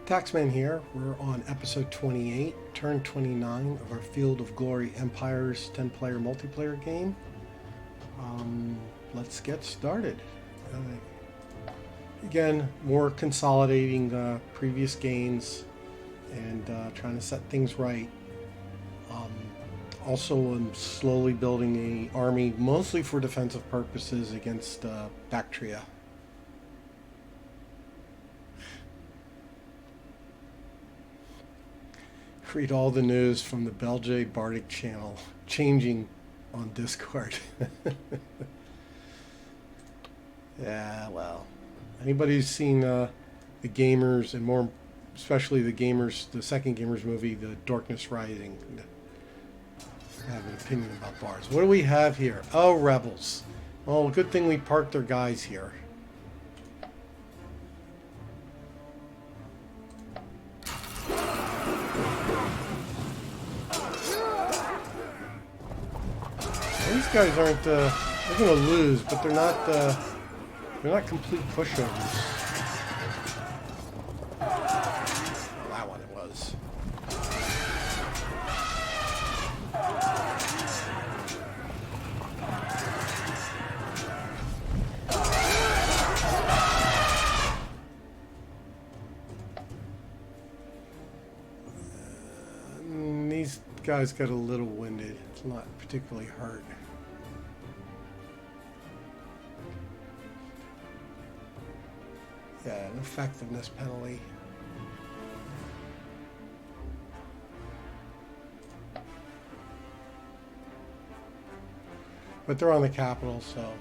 Taxman here. We're on episode 28, turn 29 of our Field of Glory Empires 10-player multiplayer game. Let's get started. Again, more consolidating previous gains and trying to set things right. Also, I'm slowly building an army, mostly for defensive purposes, against Bactria. Read all the news from the Belgae Bardic channel, changing on Discord. Yeah, well, anybody who's seen the Gamers, and more especially the second Gamers movie, The Darkness Rising, have an opinion about bars. What do we have here? Oh, rebels. Well, good thing we parked their guys here. These guys aren't, they're going to lose, but they're not complete pushovers. Well, that one it was. These guys got a little winded. It's not particularly hurt. Yeah, an effectiveness penalty. But they're on the capital, so...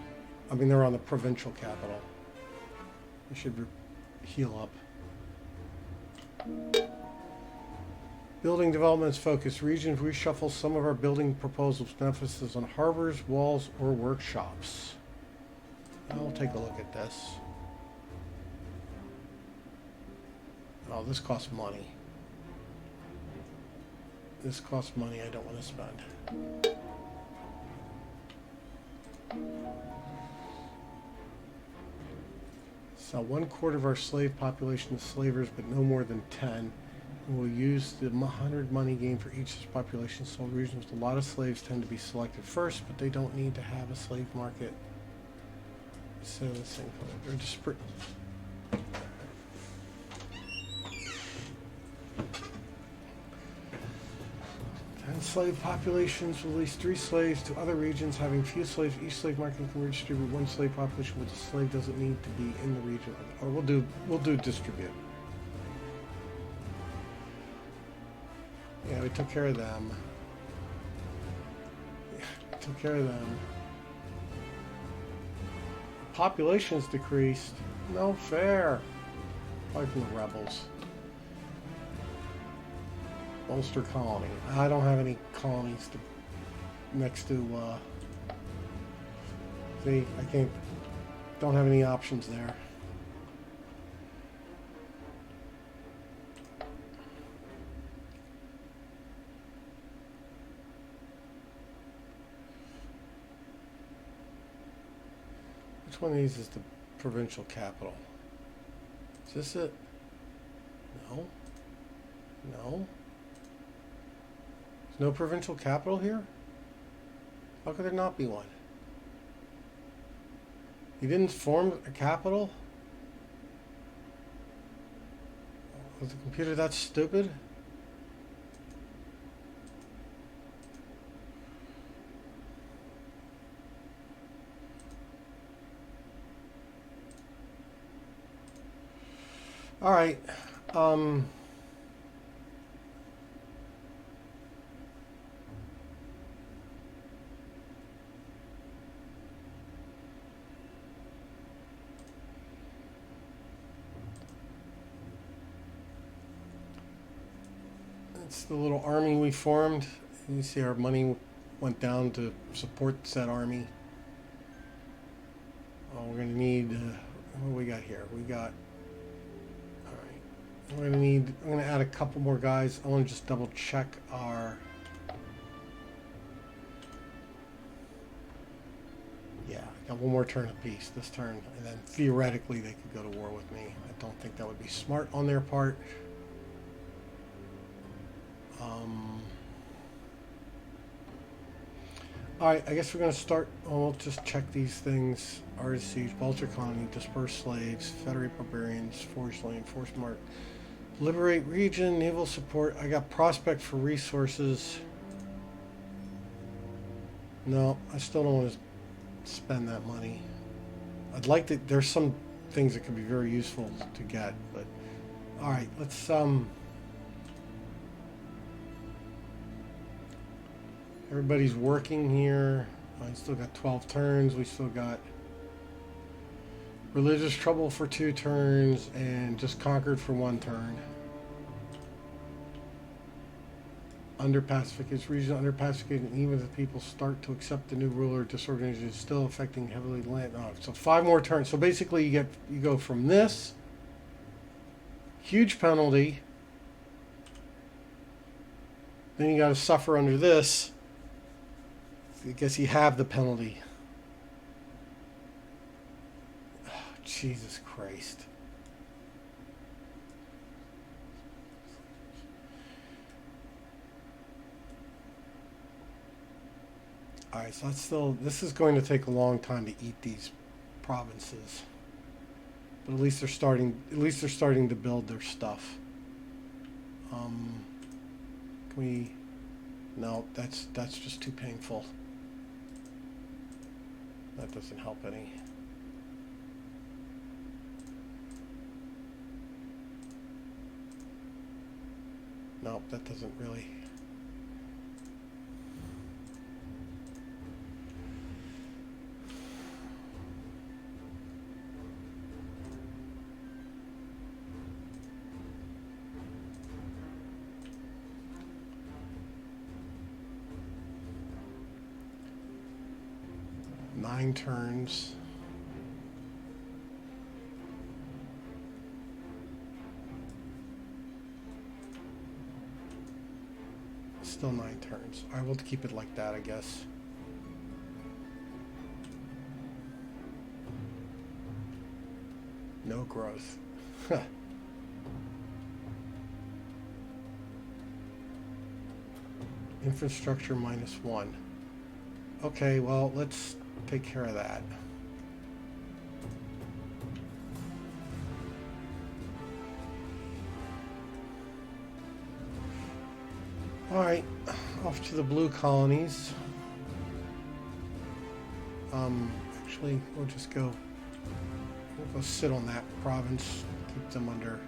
I mean, they're on the provincial capital. They should heal up. Building developments focus. Regions reshuffle some of our building proposals with emphasis on harbors, walls, or workshops. I'll take a look at this. Oh, this costs money. This costs money I don't want to spend. So 1/4 of our slave population is slavers, but no more than 10. And we'll use the 100 money gained for each population. So regions with a lot of slaves tend to be selected first, but they don't need to have a slave market. So this thing, they're just slave populations will release 3 slaves to other regions having few slaves. Each slave market can redistribute 1 slave population, which a slave doesn't need to be in the region. Or we'll do distribute. Yeah, we took care of them. Yeah, took care of them. Population's decreased. No fair. Probably from the rebels. Ulster colony. I don't have any colonies next to, see, don't have any options there. Which one of these is the provincial capital? Is this it? No. No. There's no provincial capital here? How could there not be one? You didn't form a capital? Was the computer that stupid? All right. It's the little army we formed. You see our money went down to support said army. Oh, we're going to need, what do we got here? We got, all right. I'm going to add a couple more guys. I want to just double check our, yeah, I got one more turn apiece this turn, and then theoretically they could go to war with me. I don't think that would be smart on their part. Alright, I guess we're going to start. Oh, we'll just check these things. Artist siege, Vulture colony, disperse slaves, federate barbarians, force land, force mark. Liberate region, naval support. I got prospect for resources. No, I still don't want to spend that money. I'd like to. There's some things that could be very useful to get, but all right, let's everybody's working here. I still got 12 turns. We still got religious trouble for 2 turns and just conquered for 1 turn. Under pacification, region under pacification, even if the people start to accept the new ruler, disorganization is still affecting heavily land. Oh, so 5 more turns. So basically, you go from this huge penalty, then you got to suffer under this. I guess you have the penalty. Oh, Jesus Christ. Alright, so this is going to take a long time to eat these provinces. But at least they're starting to build their stuff. Can we? No, that's just too painful. That doesn't help any. Nope, that doesn't really. Nine turns. Still 9 turns. I will keep it like that, I guess. No growth. Infrastructure -1. Okay, well, let's take care of that. Alright, off to the blue colonies. Actually, we'll go sit on that province, keep them under.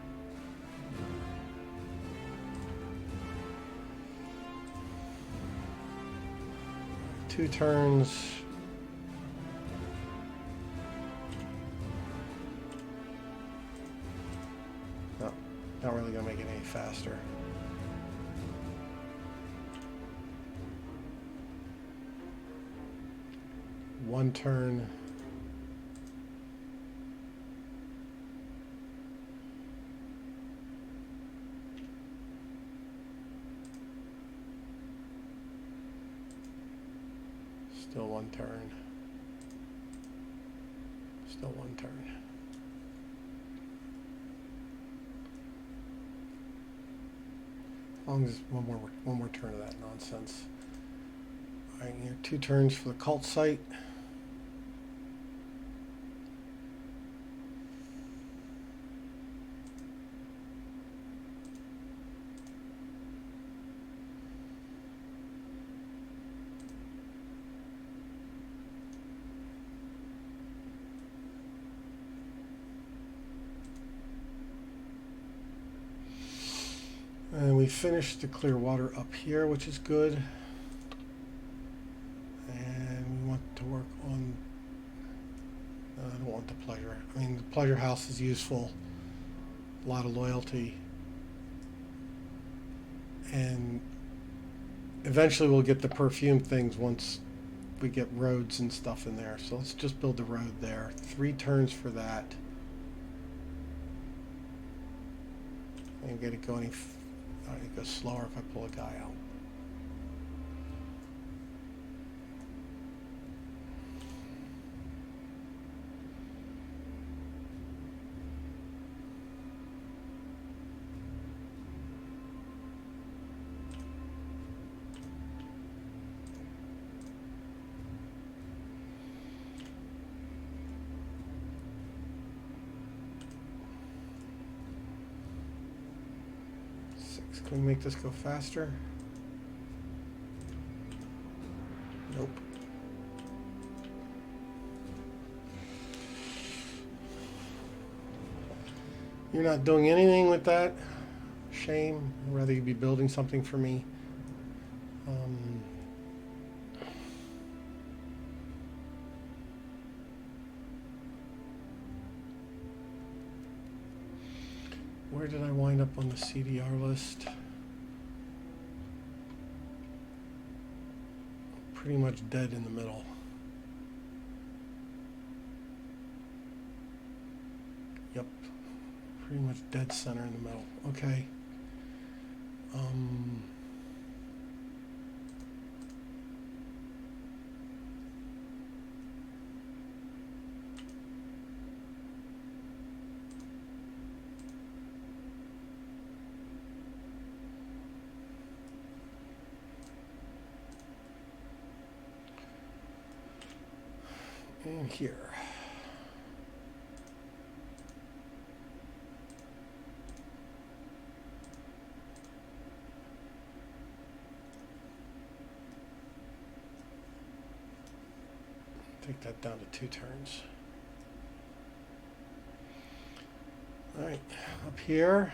Two turns. No, not really gonna make it any faster. One turn. Still one turn. Still one turn. As long as one more turn of that nonsense. All right, here 2 turns for the cult site. And we finished the clear water up here, which is good. And we want to work on, I don't want the pleasure. I mean, the pleasure house is useful. A lot of loyalty. And eventually we'll get the perfume things once we get roads and stuff in there. So let's just build the road there. 3 turns for that. I ain't gonna go any. It goes slower if I pull a guy out. 6. Can we make this go faster? Nope. You're not doing anything with that? Shame. I'd rather you be building something for me. Where did I wind up on the CDR list? Pretty much dead in the middle. Yep. Pretty much dead center in the middle. Okay. And here. Take that down to 2 turns. All right, up here.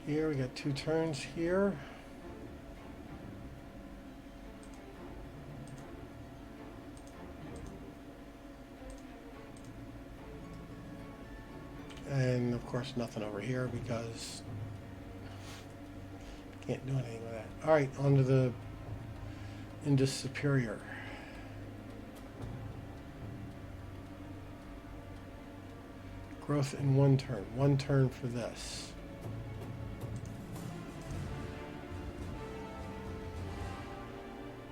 Here we got 2 turns here. And of course nothing over here because can't do anything with that. All right, on to the Indus Superior. Growth in 1 turn. 1 turn for this.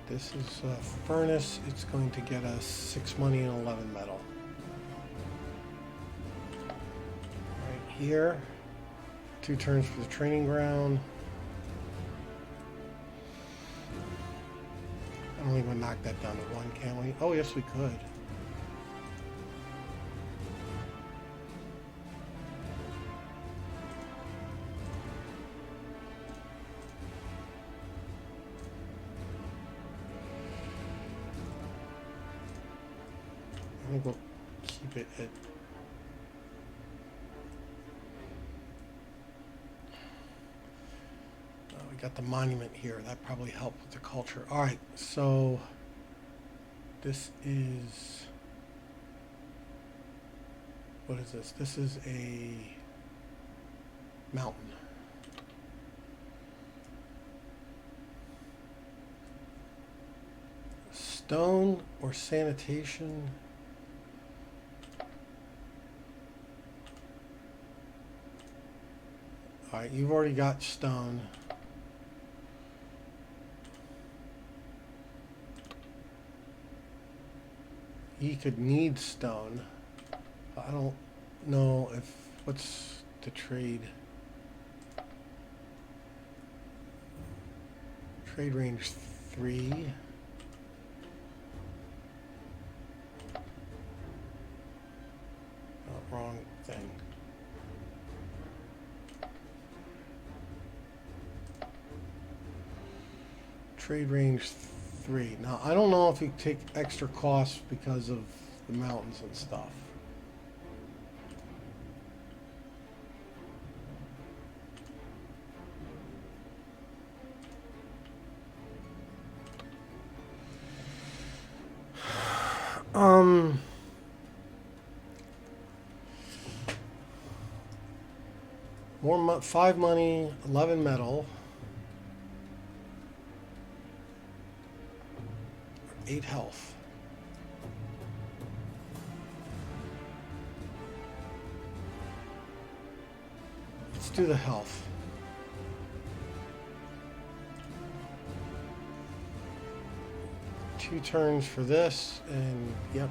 This is a furnace. It's going to get us 6 money and 11 metal. Right here. 2 turns for the training ground. I don't think we'll knock that down to 1, can we? Oh, yes, we could. I think we'll keep it at we got the monument here. That probably helped with the culture. All right, so this is, what is this? This is a mountain. Stone or sanitation? All right, you've already got stone. He could need stone. I don't know if, what's the trade? Trade range 3. Oh, wrong thing. Trade range 3. Now, I don't know if you take extra costs because of the mountains and stuff. More 5 money, 11 metal. 8 health. Let's do the health. Two turns for this, and yep.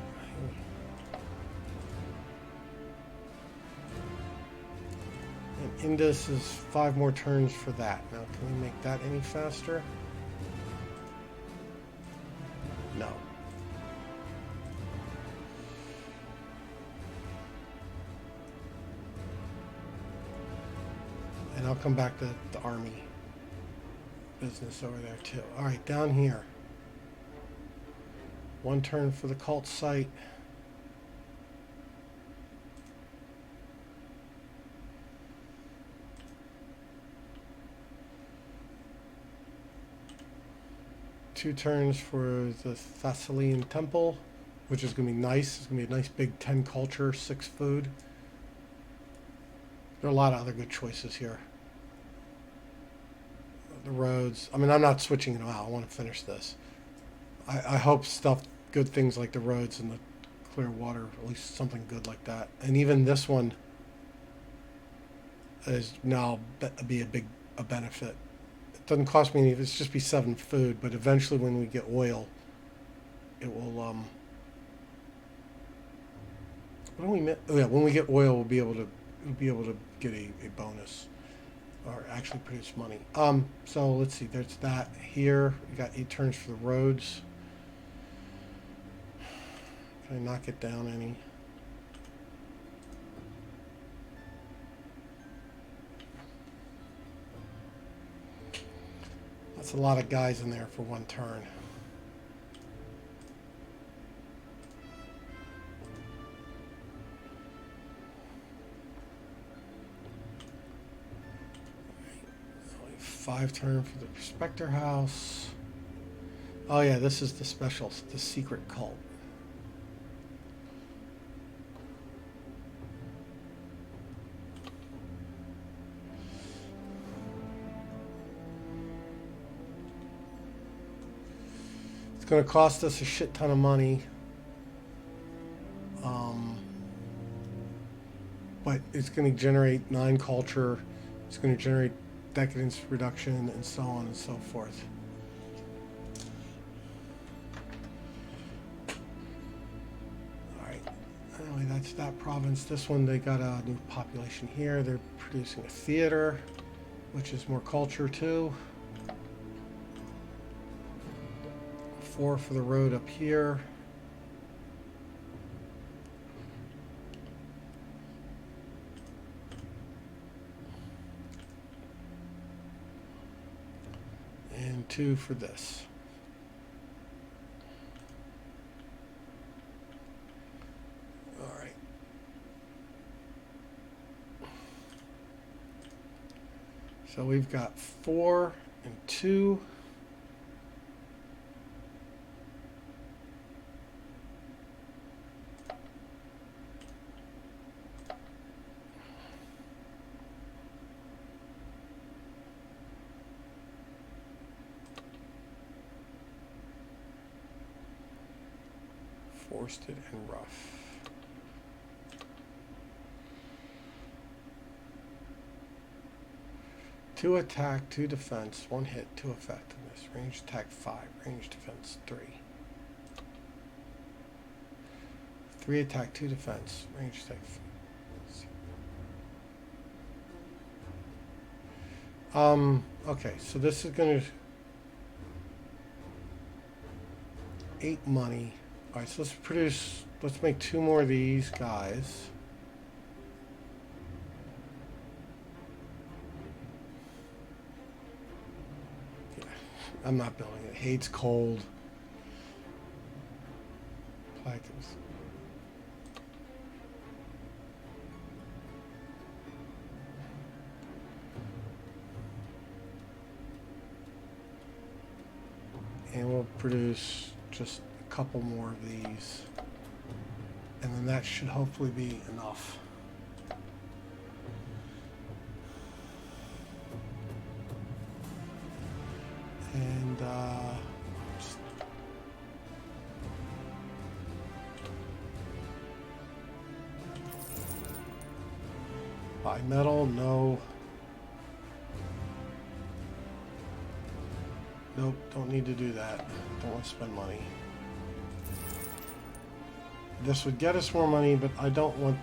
Indus is 5 more turns for that. Now, can we make that any faster? No. And I'll come back to the army business over there too. All right, down here. 1 turn for the cult site. Two turns for the Thessalian temple, which is going to be nice. It's going to be a nice big 10 culture, 6 food. There are a lot of other good choices here. The roads. I mean, I'm not switching it out. I want to finish this. I hope good things like the roads and the clear water, at least something good like that. And even this one is now be a benefit. It doesn't cost me any. It's just be 7 food, but eventually when we get oil, it will. What do we? Oh yeah, when we get oil, we'll be able to get a bonus, or actually produce money. So let's see. There's that here. We got 8 turns for the roads. Can I knock it down any? That's a lot of guys in there for 1 turn. Only 5 turn for the Prospector House. Oh yeah, this is the secret cult. It's going to cost us a shit ton of money, but it's going to generate 9 culture, it's going to generate decadence reduction, and so on and so forth. Alright, anyway, that's that province. This one, they got a new population here. They're producing a theater, which is more culture too. 4 for the road up here. And 2 for this. All right. So we've got 4 and 2. Forested and rough. Two attack, 2 defense, 1 hit, 2 effectiveness. Range attack 5, range defense 3. 3 attack, 2 defense, range attack 5. Okay, so this is gonna 8 money. Alright, so let's make 2 more of these guys. Yeah, I'm not building it. Hates cold. Plaques. And we'll produce just couple more of these, and then that should hopefully be enough. And just buy metal, no. Nope, don't need to do that. Don't want to spend money. This would get us more money, but I don't want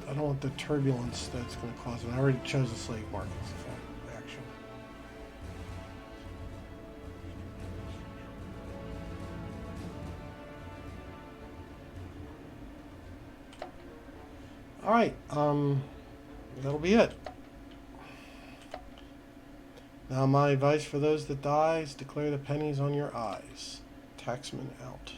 I don't want the turbulence that's going to cause it. I already chose the slave markets for action. All right, that'll be it. Now, my advice for those that die is declare the pennies on your eyes. Taxman out.